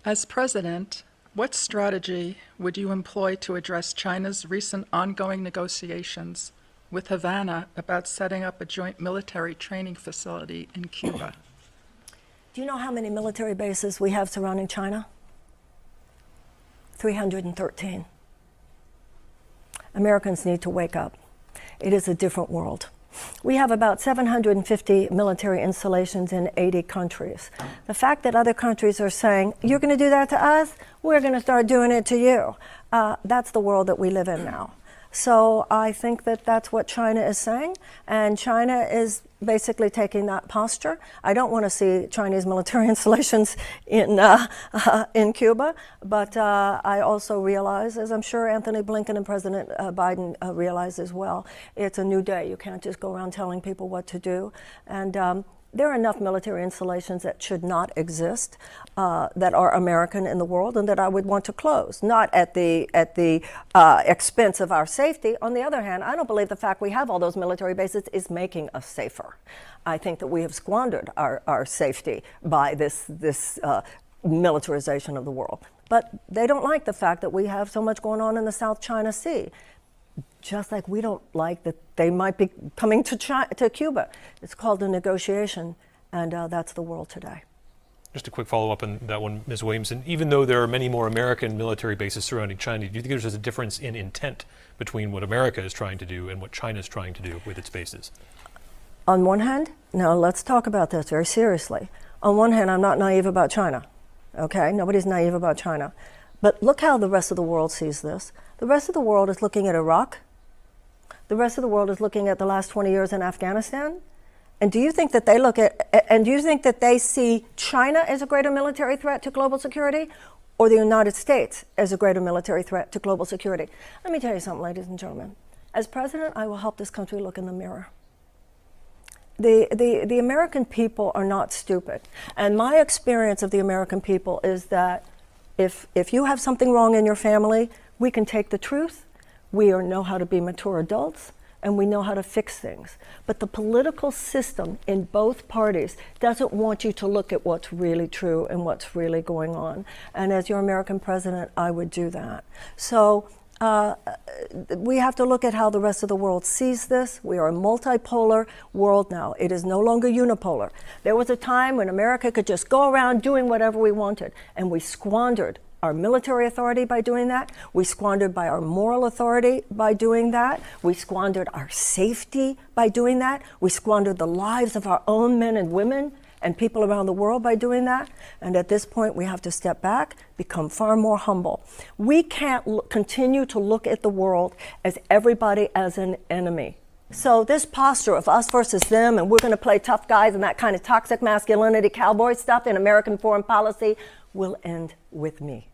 As president, what strategy would you employ to address China's recent ongoing negotiations with Havana about setting up a joint military training facility in Cuba? Do you know how many military bases we have surrounding China? 313. Americans need to wake up. It is a different world. We have about 750 military installations in 80 countries. The fact that other countries are saying, you're going to do that to us, we're going to start doing it to you. That's the world that we live in now. So I think that that's what China is saying, and China is basically taking that posture. I don't want to see Chinese military installations in Cuba, but I also realize, as I'm sure Anthony Blinken and President Biden realize as well, it's a new day. You can't just go around telling people what to do. And there are enough military installations that should not exist, that are American in the world, and that I would want to close, not at the expense of our safety. On the other hand, I don't believe the fact we have all those military bases is making us safer. I think that we have squandered our safety by this militarization of the world. But they don't like the fact that we have so much going on in the South China Sea. Just like we don't like that they might be coming to Cuba. It's called a negotiation, and that's the world today. Just a quick follow-up on that one, Ms. Williamson. Even though there are many more American military bases surrounding China, do you think there's a difference in intent between what America is trying to do and what China is trying to do with its bases? On one hand, now let's talk about this very seriously. On one hand, I'm not naive about China, okay? Nobody's naive about China. But look how the rest of the world sees this. The rest of the world is looking at Iraq. The rest of the world is looking at the last 20 years in Afghanistan. And do you think that they look at, and do you think that they see China as a greater military threat to global security, or the United States as a greater military threat to global security? Let me tell you something, ladies and gentlemen. As president, I will help this country look in the mirror. The American people are not stupid. And my experience of the American people is that if you have something wrong in your family, we can take the truth. We know how to be mature adults, and we know how to fix things. But the political system in both parties doesn't want you to look at what's really true and what's really going on. And as your American president, I would do that. So we have to look at how the rest of the world sees this. We are a multipolar world now. It is no longer unipolar. There was a time when America could just go around doing whatever we wanted, and we squandered our military authority by doing that. We squandered by our moral authority by doing that. We squandered our safety by doing that. We squandered the lives of our own men and women and people around the world by doing that. And at this point, we have to step back, become far more humble. We can't continue to look at the world as everybody as an enemy. So this posture of us versus them, and we're going to play tough guys and that kind of toxic masculinity, cowboy stuff in American foreign policy will end with me.